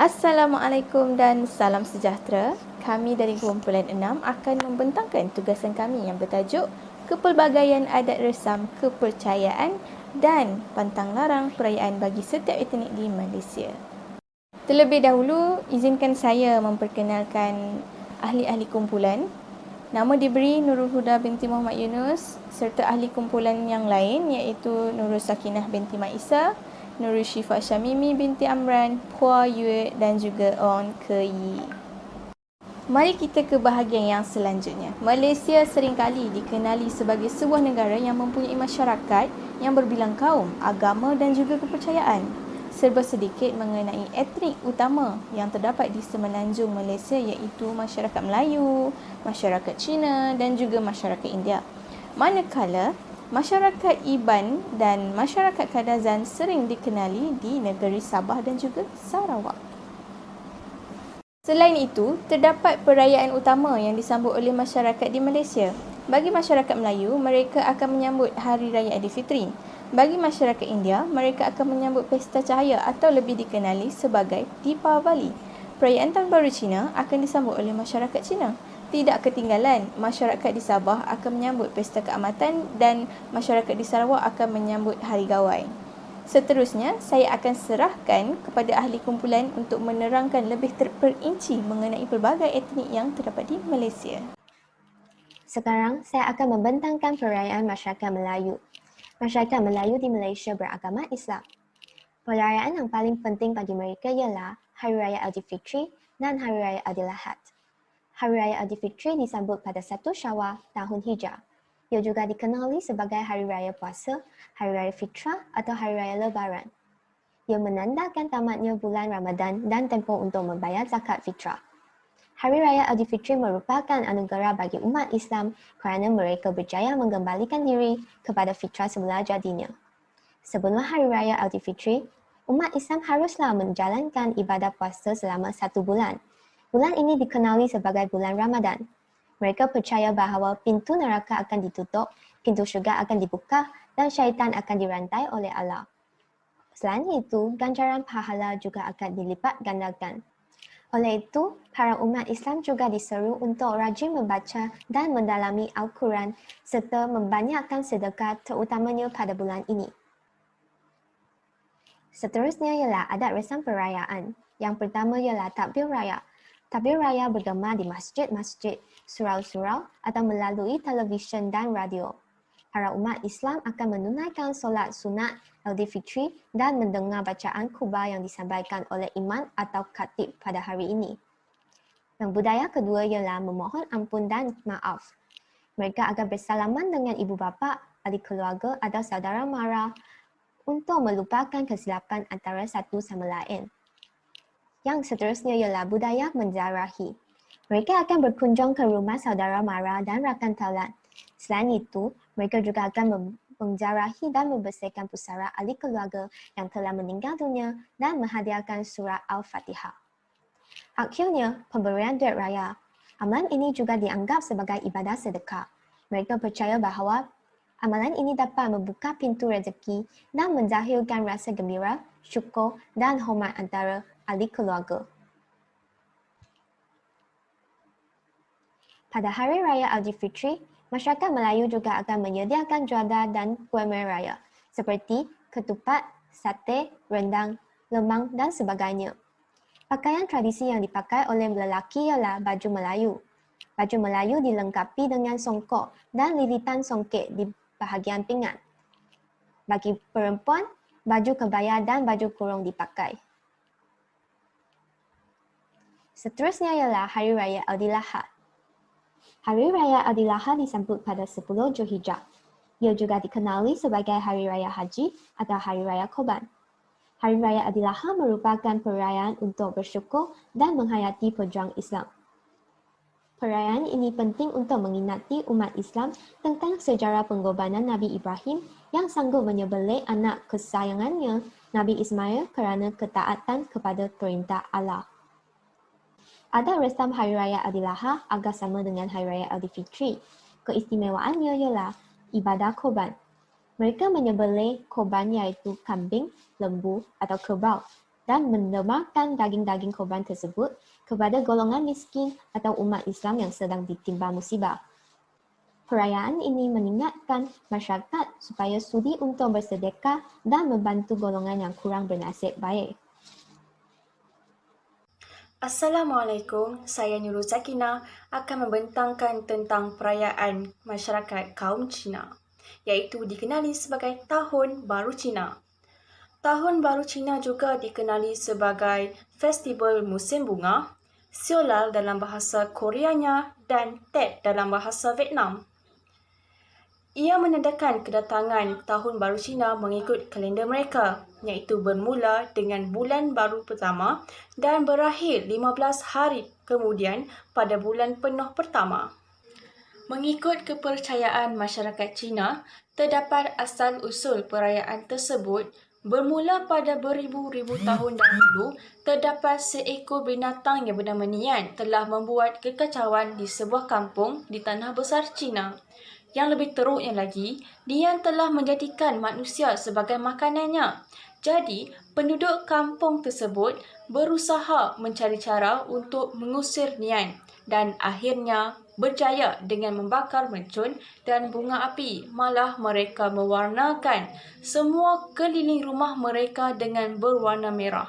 Assalamualaikum dan salam sejahtera. Kami dari kumpulan 6 akan membentangkan tugasan kami yang bertajuk Kepelbagaian Adat Resam Kepercayaan dan Pantang Larang Perayaan bagi setiap etnik di Malaysia. Terlebih dahulu, izinkan saya memperkenalkan ahli-ahli kumpulan. Nama diberi Nurul Huda binti Muhammad Yunus serta ahli kumpulan yang lain iaitu Nurul Sakinah binti Mak Isa, Nurul Syifa Syamimi binti Amran, Phua Yue dan juga On Ke Yi. Mari kita ke bahagian yang selanjutnya. Malaysia seringkali dikenali sebagai sebuah negara yang mempunyai masyarakat yang berbilang kaum, agama dan juga kepercayaan. Serba sedikit mengenai etnik utama yang terdapat di semenanjung Malaysia iaitu masyarakat Melayu, masyarakat Cina dan juga masyarakat India. Manakala masyarakat Iban dan masyarakat Kadazan sering dikenali di negeri Sabah dan juga Sarawak. Selain itu, terdapat perayaan utama yang disambut oleh masyarakat di Malaysia. Bagi masyarakat Melayu, mereka akan menyambut Hari Raya Aidilfitri. Bagi masyarakat India, mereka akan menyambut Pesta Cahaya atau lebih dikenali sebagai Deepavali. Perayaan Tahun Baru Cina akan disambut oleh masyarakat Cina. Tidak ketinggalan, masyarakat di Sabah akan menyambut Pesta Keamatan dan masyarakat di Sarawak akan menyambut Hari Gawai. Seterusnya, saya akan serahkan kepada ahli kumpulan untuk menerangkan lebih terperinci mengenai pelbagai etnik yang terdapat di Malaysia. Sekarang, saya akan membentangkan perayaan masyarakat Melayu. Masyarakat Melayu di Malaysia beragama Islam. Perayaan yang paling penting bagi mereka ialah Hari Raya Aidilfitri dan Hari Raya Aidilahad. Hari Raya Aidilfitri disambut pada 1 Syawal tahun Hijrah. Ia juga dikenali sebagai Hari Raya Puasa, Hari Raya Fitrah atau Hari Raya Lebaran. Ia menandakan tamatnya bulan Ramadan dan tempoh untuk membayar zakat fitrah. Hari Raya Aidilfitri merupakan anugerah bagi umat Islam kerana mereka berjaya mengembalikan diri kepada fitrah semula jadinya. Sebelum Hari Raya Aidilfitri, umat Islam haruslah menjalankan ibadah puasa selama 1 bulan. Bulan ini dikenali sebagai bulan Ramadan. Mereka percaya bahawa pintu neraka akan ditutup, pintu syurga akan dibuka dan syaitan akan dirantai oleh Allah. Selain itu, ganjaran pahala juga akan dilipat gandakan. Oleh itu, para umat Islam juga diseru untuk rajin membaca dan mendalami Al-Quran serta membanyakkan sedekah terutamanya pada bulan ini. Seterusnya ialah adat resam perayaan. Yang pertama ialah takbir raya. Takbir raya bergema di masjid-masjid, surau-surau atau melalui televisyen dan radio. Para umat Islam akan menunaikan solat sunat Aidilfitri dan mendengar bacaan khutbah yang disampaikan oleh imam atau khatib pada hari ini. Yang budaya kedua ialah memohon ampun dan maaf. Mereka akan bersalaman dengan ibu bapa, ahli keluarga atau saudara mara untuk melupakan kesilapan antara satu sama lain. Yang seterusnya ialah budaya menziarahi. Mereka akan berkunjung ke rumah saudara mara dan rakan taulan. Selain itu, mereka juga akan menziarahi dan membersihkan pusara ahli keluarga yang telah meninggal dunia dan menghadiahkan surah Al-Fatihah. Akhirnya, pemberian duit raya. Amalan ini juga dianggap sebagai ibadah sedekah. Mereka percaya bahawa amalan ini dapat membuka pintu rezeki dan menzahirkan rasa gembira, syukur dan hormat antara ahli keluarga. Pada Hari Raya Aidilfitri, masyarakat Melayu juga akan menyediakan juada dan kuih raya seperti ketupat, sate, rendang, lemang dan sebagainya. Pakaian tradisi yang dipakai oleh lelaki ialah baju Melayu. Baju Melayu dilengkapi dengan songkok dan lilitan songket di bahagian pinggan. Bagi perempuan, baju kebaya dan baju kurung dipakai. Seterusnya ialah Hari Raya Aidilahad. Hari Raya Aidilahad disambut pada 10 Zulhijjah. Ia juga dikenali sebagai Hari Raya Haji atau Hari Raya Korban. Hari Raya Aidilahad merupakan perayaan untuk bersyukur dan menghayati perjuangan Islam. Perayaan ini penting untuk mengingati umat Islam tentang sejarah pengorbanan Nabi Ibrahim yang sanggup menyembelih anak kesayangannya, Nabi Ismail, kerana ketaatan kepada perintah Allah. Adat resam Hari Raya Aidilahad agak sama dengan Hari Raya Aidilfitri. Keistimewaannya ialah ibadah korban. Mereka menyembelih korban iaitu kambing, lembu atau kerbau dan mendermakan daging-daging korban tersebut kepada golongan miskin atau umat Islam yang sedang ditimpa musibah. Perayaan ini mengingatkan masyarakat supaya sudi untuk bersedekah dan membantu golongan yang kurang bernasib baik. Assalamualaikum, saya Nurul Sakina akan membentangkan tentang perayaan masyarakat kaum Cina, iaitu dikenali sebagai Tahun Baru Cina. Tahun Baru Cina juga dikenali sebagai Festival Musim Bunga, Siolal dalam bahasa Koreanya dan Tet dalam bahasa Vietnam. Ia menandakan kedatangan Tahun Baru Cina mengikut kalender mereka, iaitu bermula dengan bulan baru pertama dan berakhir 15 hari kemudian pada bulan penuh pertama. Mengikut kepercayaan masyarakat Cina, terdapat asal-usul perayaan tersebut bermula pada beribu-ribu tahun dahulu. Terdapat seekor binatang yang bernama Nian telah membuat kekacauan di sebuah kampung di tanah besar Cina. Yang lebih teruknya lagi, Nian telah menjadikan manusia sebagai makanannya. Jadi, penduduk kampung tersebut berusaha mencari cara untuk mengusir Nian dan akhirnya berjaya dengan membakar mercun dan bunga api. Malah mereka mewarnakan semua keliling rumah mereka dengan berwarna merah.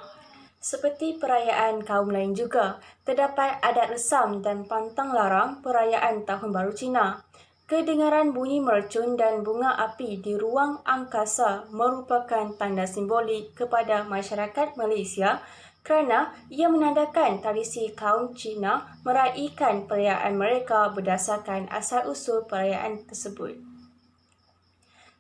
Seperti perayaan kaum lain juga, terdapat adat resam dan pantang larang perayaan Tahun Baru Cina. Kedengaran bunyi mercun dan bunga api di ruang angkasa merupakan tanda simbolik kepada masyarakat Malaysia kerana ia menandakan tradisi kaum Cina meraihkan perayaan mereka berdasarkan asal-usul perayaan tersebut.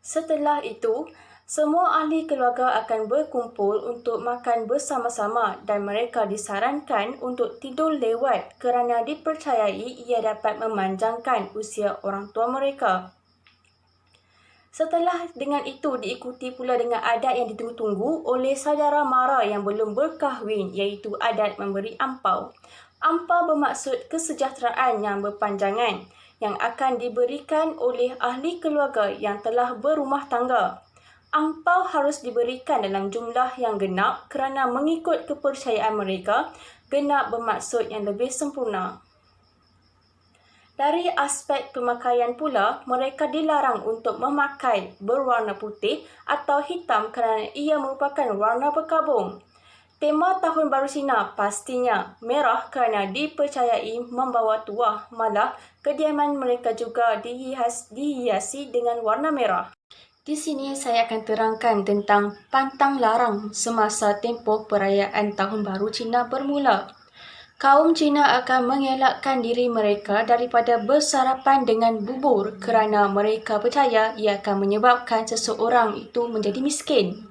Setelah itu, semua ahli keluarga akan berkumpul untuk makan bersama-sama dan mereka disarankan untuk tidur lewat kerana dipercayai ia dapat memanjangkan usia orang tua mereka. Setelah dengan itu diikuti pula dengan adat yang ditunggu-tunggu oleh saudara mara yang belum berkahwin, iaitu adat memberi ampau. Ampau bermaksud kesejahteraan yang berpanjangan yang akan diberikan oleh ahli keluarga yang telah berumah tangga. Ampau harus diberikan dalam jumlah yang genap kerana mengikut kepercayaan mereka, genap bermaksud yang lebih sempurna. Dari aspek pemakaian pula, mereka dilarang untuk memakai berwarna putih atau hitam kerana ia merupakan warna berkabung. Tema Tahun Baru Cina pastinya merah kerana dipercayai membawa tuah, malah kediaman mereka juga dihiasi dengan warna merah. Di sini saya akan terangkan tentang pantang larang semasa tempoh perayaan Tahun Baru Cina bermula. Kaum Cina akan mengelakkan diri mereka daripada bersarapan dengan bubur kerana mereka percaya ia akan menyebabkan seseorang itu menjadi miskin.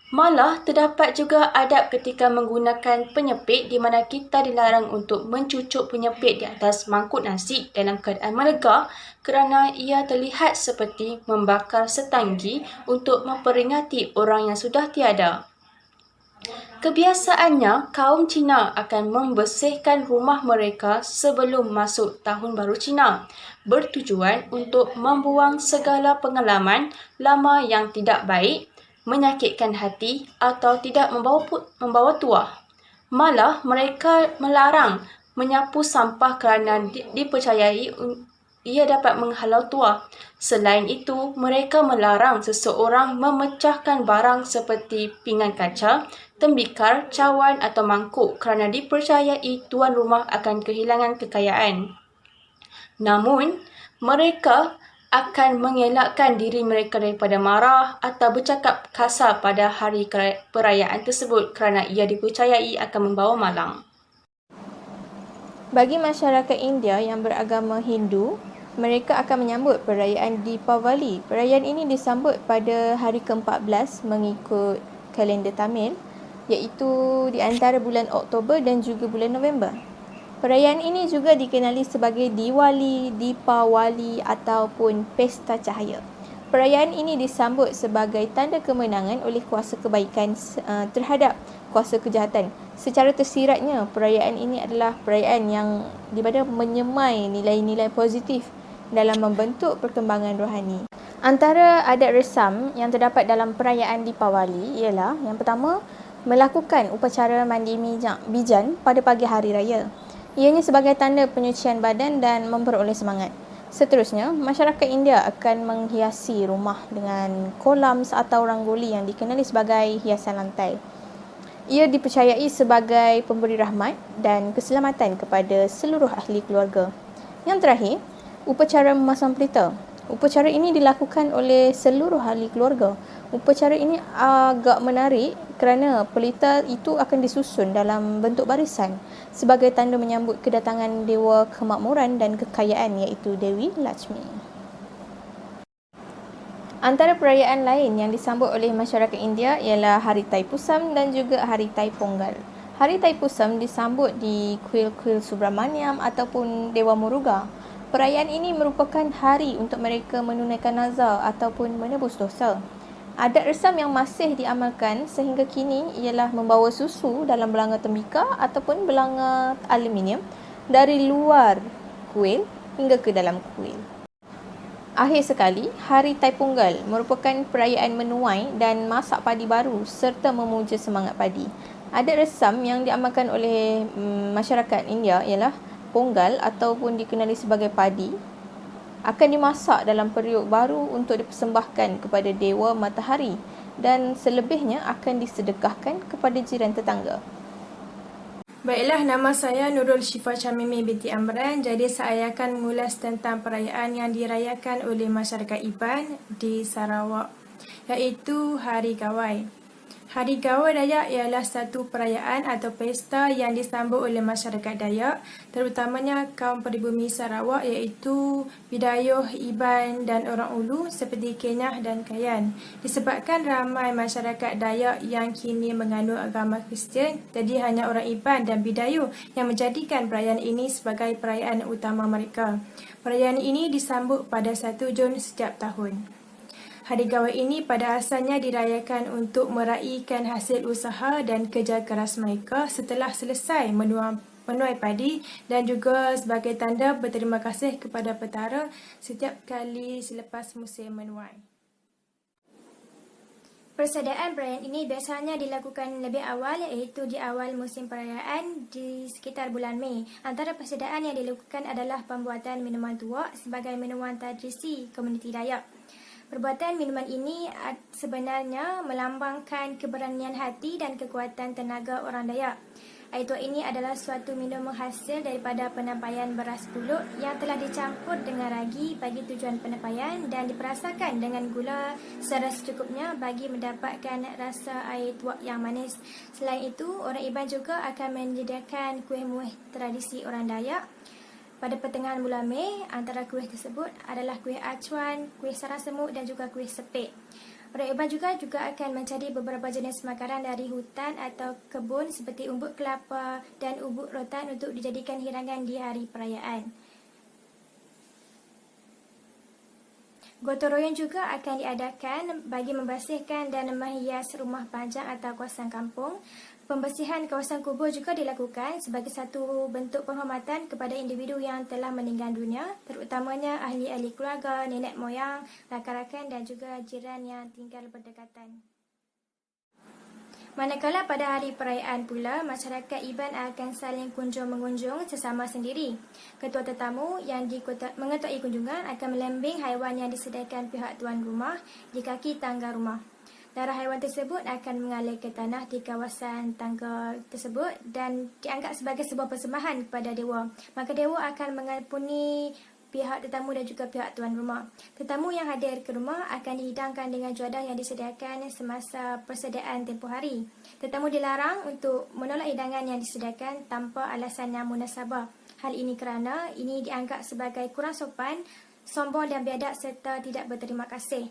Malah, terdapat juga adab ketika menggunakan penyepit di mana kita dilarang untuk mencucuk penyepit di atas mangkuk nasi dalam keadaan melega kerana ia terlihat seperti membakar setanggi untuk memperingati orang yang sudah tiada. Kebiasaannya, kaum Cina akan membersihkan rumah mereka sebelum masuk Tahun Baru Cina, bertujuan untuk membuang segala pengalaman lama yang tidak baik, menyakitkan hati atau tidak membawa tuah. Malah mereka melarang menyapu sampah kerana dipercayai ia dapat menghalau tuah. Selain itu, mereka melarang seseorang memecahkan barang seperti pinggan kaca, tembikar, cawan atau mangkuk kerana dipercayai tuan rumah akan kehilangan kekayaan. Namun, mereka akan mengelakkan diri mereka daripada marah atau bercakap kasar pada hari perayaan tersebut kerana ia dipercayai akan membawa malang. Bagi masyarakat India yang beragama Hindu, mereka akan menyambut perayaan Deepavali. Perayaan ini disambut pada hari ke-14 mengikut kalender Tamil, iaitu di antara bulan Oktober dan juga bulan November. Perayaan ini juga dikenali sebagai Diwali, Deepawali ataupun Pesta Cahaya. Perayaan ini disambut sebagai tanda kemenangan oleh kuasa kebaikan terhadap kuasa kejahatan. Secara tersiratnya, perayaan ini adalah perayaan yang di mana menyemai nilai-nilai positif dalam membentuk perkembangan rohani. Antara adat resam yang terdapat dalam perayaan Deepawali ialah yang pertama, melakukan upacara mandi bijan pada pagi hari raya. Ianya sebagai tanda penyucian badan dan memperoleh semangat. Seterusnya, masyarakat India akan menghiasi rumah dengan kolam atau ranggoli yang dikenali sebagai hiasan lantai. Ia dipercayai sebagai pemberi rahmat dan keselamatan kepada seluruh ahli keluarga. Yang terakhir, upacara memasang pelita. Upacara ini dilakukan oleh seluruh ahli keluarga. Upacara ini agak menarik kerana pelita itu akan disusun dalam bentuk barisan sebagai tanda menyambut kedatangan Dewa Kemakmuran dan Kekayaan iaitu Dewi Lakshmi. Antara perayaan lain yang disambut oleh masyarakat India ialah Hari Thaipusam dan juga Hari Thaiponggal. Hari Thaipusam disambut di kuil-kuil Subramaniam ataupun Dewa Muruga. Perayaan ini merupakan hari untuk mereka menunaikan nazar ataupun menebus dosa. Adat resam yang masih diamalkan sehingga kini ialah membawa susu dalam belanga tembikar ataupun belanga aluminium dari luar kuil hingga ke dalam kuil. Akhir sekali, Hari Thaipunggal merupakan perayaan menuai dan masak padi baru serta memuja semangat padi. Adat resam yang diamalkan oleh masyarakat India ialah Ponggal ataupun dikenali sebagai padi akan dimasak dalam periuk baru untuk dipersembahkan kepada Dewa Matahari dan selebihnya akan disedekahkan kepada jiran tetangga. Baiklah, nama saya Nurul Syifa Syamimi binti Amran. Jadi saya akan mengulas tentang perayaan yang dirayakan oleh masyarakat Iban di Sarawak, iaitu Hari Gawai. Hari Gawai Dayak ialah satu perayaan atau pesta yang disambut oleh masyarakat Dayak, terutamanya kaum peribumi Sarawak iaitu Bidayuh, Iban dan orang Ulu seperti Kenyah dan Kayan. Disebabkan ramai masyarakat Dayak yang kini menganut agama Kristian, jadi hanya orang Iban dan Bidayuh yang menjadikan perayaan ini sebagai perayaan utama mereka. Perayaan ini disambut pada 1 Jun setiap tahun. Hari Gawai ini pada asalnya dirayakan untuk meraihkan hasil usaha dan kerja keras mereka setelah selesai menuai padi dan juga sebagai tanda berterima kasih kepada petara setiap kali selepas musim menuai. Persediaan perayaan ini biasanya dilakukan lebih awal iaitu di awal musim perayaan di sekitar bulan Mei. Antara persediaan yang dilakukan adalah pembuatan minuman tuak sebagai minuman tradisi komuniti Dayak. Perbuatan minuman ini sebenarnya melambangkan keberanian hati dan kekuatan tenaga orang Dayak. Air tuak ini adalah suatu minum hasil daripada penampaian beras pulut yang telah dicampur dengan ragi bagi tujuan penampaian dan diperasakan dengan gula secara secukupnya bagi mendapatkan rasa air tuak yang manis. Selain itu, orang Iban juga akan menyediakan kuih muih tradisi orang Dayak. Pada pertengahan bulan Mei, antara kuih tersebut adalah kuih acuan, kuih sarang semut dan juga kuih sepik. Orang Iban juga akan mencari beberapa jenis makanan dari hutan atau kebun seperti umbut kelapa dan umbut rotan untuk dijadikan hidangan di hari perayaan. Gotong royong juga akan diadakan bagi membersihkan dan menghias rumah panjang atau kawasan kampung. Pembersihan kawasan kubur juga dilakukan sebagai satu bentuk penghormatan kepada individu yang telah meninggal dunia, terutamanya ahli-ahli keluarga, nenek moyang, rakan-rakan dan juga jiran yang tinggal berdekatan. Manakala pada hari perayaan pula, masyarakat Iban akan saling kunjung-mengunjung sesama sendiri. Ketua tetamu yang mengetuai kunjungan akan melembing haiwan yang disediakan pihak tuan rumah di kaki tangga rumah. Darah haiwan tersebut akan mengalir ke tanah di kawasan tangga tersebut dan dianggap sebagai sebuah persembahan kepada dewa. Maka dewa akan mengampuni pihak tetamu dan juga pihak tuan rumah. Tetamu yang hadir ke rumah akan dihidangkan dengan juadah yang disediakan semasa persediaan tempoh hari. Tetamu dilarang untuk menolak hidangan yang disediakan tanpa alasan yang munasabah. Hal ini kerana ini dianggap sebagai kurang sopan, sombong dan biadab serta tidak berterima kasih.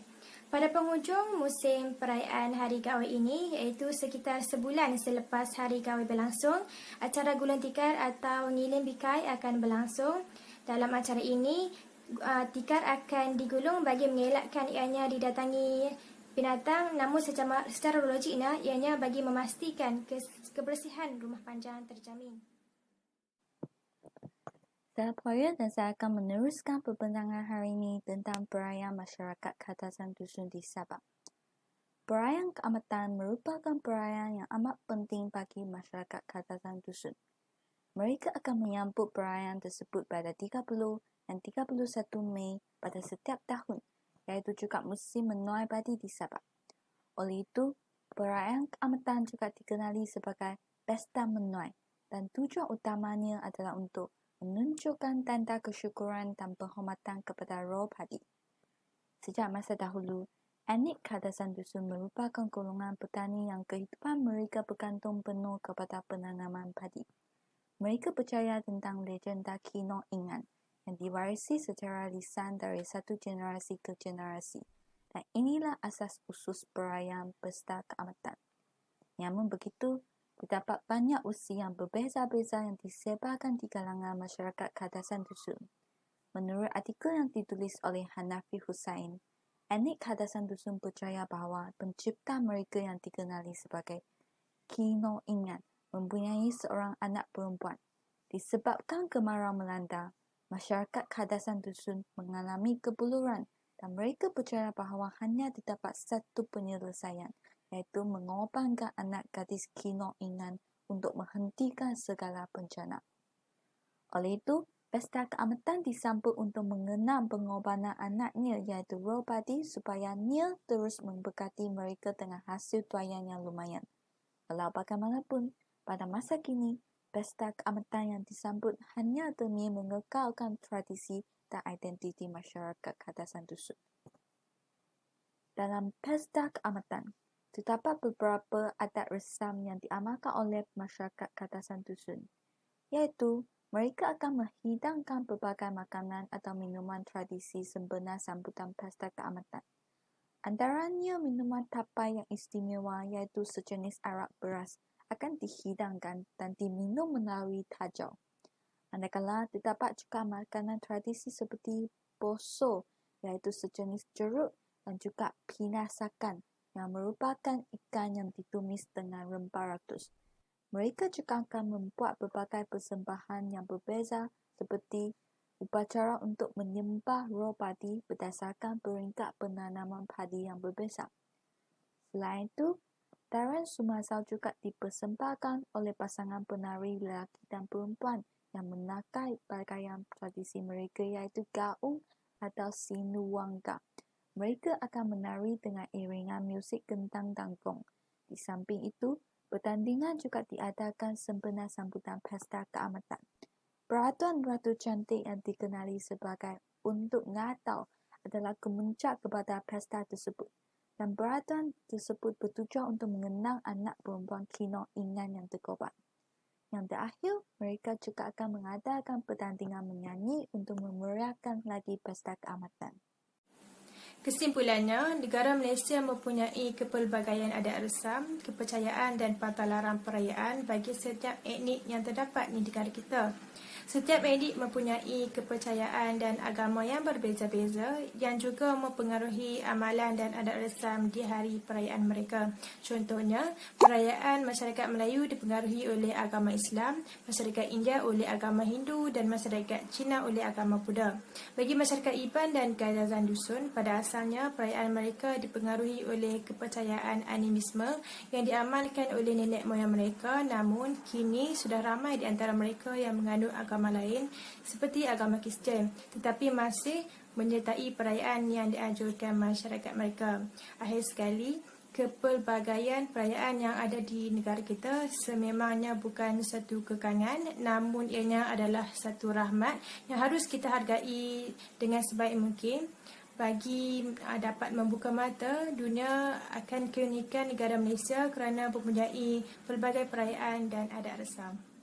Pada penghujung musim perayaan Hari Gawai ini, iaitu sekitar sebulan selepas Hari Gawai berlangsung, acara gulung tikar atau ngiling bikai akan berlangsung. Dalam acara ini, tikar akan digulung bagi mengelakkan ianya didatangi binatang, namun secara logiknya ianya bagi memastikan kebersihan rumah panjang terjamin. Saya Poya dan saya akan meneruskan perbincangan hari ini tentang perayaan masyarakat Katasan Dusun di Sabah. Perayaan keamatan merupakan perayaan yang amat penting bagi masyarakat Kadazan Dusun. Mereka akan menyambut perayaan tersebut pada 30 dan 31 Mei pada setiap tahun, iaitu juga musim menuai padi di Sabah. Oleh itu, perayaan keamatan juga dikenali sebagai Pesta Menuai dan tujuan utamanya adalah untuk menunjukkan tanda kesyukuran dan penghormatan kepada roh padi. Sejak masa dahulu, etnik Kadazan Dusun merupakan golongan petani yang kehidupan mereka bergantung penuh kepada penanaman padi. Mereka percaya tentang legenda Kino Ingan yang diwarisi secara lisan dari satu generasi ke generasi. Dan inilah asas usus perayaan Pesta Keamatan. Namun begitu, terdapat banyak usi yang berbeza-beza yang disebarkan di kalangan masyarakat Kadazan Dusun. Menurut artikel yang ditulis oleh Hanafi Hussain, etnik Kadazan Dusun percaya bahawa pencipta mereka yang dikenali sebagai Kino Ingan mempunyai seorang anak perempuan. Disebabkan kemarau melanda, masyarakat Kadazan Dusun mengalami kebuluran dan mereka percaya bahawa hanya terdapat satu penyelesaian, iaitu mengorbankan anak gadis Kino Ingan untuk menghentikan segala bencana. Oleh itu, Pesta Keamatan disambut untuk mengenang pengorbanan anaknya iaitu roh padi supaya Nia terus memberkati mereka dengan hasil tuaian yang lumayan. Walau bagaimanapun, pada masa kini, Pesta Keamatan yang disambut hanya demi mengekalkan tradisi dan identiti masyarakat Kadazan Dusun. Dalam Pesta Keamatan, terdapat beberapa adat resam yang diamalkan oleh masyarakat Kadazan Dusun, iaitu mereka akan menghidangkan berbagai makanan atau minuman tradisi sempena sambutan Pesta Keamatan. Antaranya minuman tapai yang istimewa iaitu sejenis arak beras akan dihidangkan dan diminum melalui tajau. Manakala terdapat juga makanan tradisi seperti boso iaitu sejenis jeruk dan juga pinasakan yang merupakan ikan yang ditumis dengan rempah ratus. Mereka juga akan membuat berbagai persembahan yang berbeza seperti upacara untuk menyembah roh padi berdasarkan peringkat penanaman padi yang berbeza. Selain itu, tarian Sumasal juga dipersembahkan oleh pasangan penari lelaki dan perempuan yang menakai pakaian tradisi mereka iaitu gaung atau sinuwangga. Mereka akan menari dengan iringan muzik gentang dan gong. Di samping itu, pertandingan juga diadakan sempena sambutan Pesta Keamatan. Peraturan Ratu Cantik yang dikenali sebagai Untuk Natal adalah kemuncak kepada pesta tersebut. Dan peraturan tersebut bertujuan untuk mengenang anak perempuan Kino Ingan yang terkorban. Yang terakhir, mereka juga akan mengadakan pertandingan menyanyi untuk memeriahkan lagi Pesta Keamatan. Kesimpulannya, negara Malaysia mempunyai kepelbagaian adat resam, kepercayaan dan pantalaran perayaan bagi setiap etnik yang terdapat di negara kita. Setiap etnik mempunyai kepercayaan dan agama yang berbeza-beza yang juga mempengaruhi amalan dan adat resam di hari perayaan mereka. Contohnya, perayaan masyarakat Melayu dipengaruhi oleh agama Islam, masyarakat India oleh agama Hindu dan masyarakat Cina oleh agama Buddha. Bagi masyarakat Iban dan Kadazan Dusun, pada asalnya perayaan mereka dipengaruhi oleh kepercayaan animisme yang diamalkan oleh nenek moyang mereka, namun kini sudah ramai di antara mereka yang menganut agama lain seperti agama Kristian tetapi masih menyertai perayaan yang dianjurkan masyarakat mereka. Akhir sekali, kepelbagaian perayaan yang ada di negara kita sememangnya bukan satu kekangan, namun ianya adalah satu rahmat yang harus kita hargai dengan sebaik mungkin bagi dapat membuka mata dunia akan keunikan negara Malaysia kerana mempunyai pelbagai perayaan dan adat resam.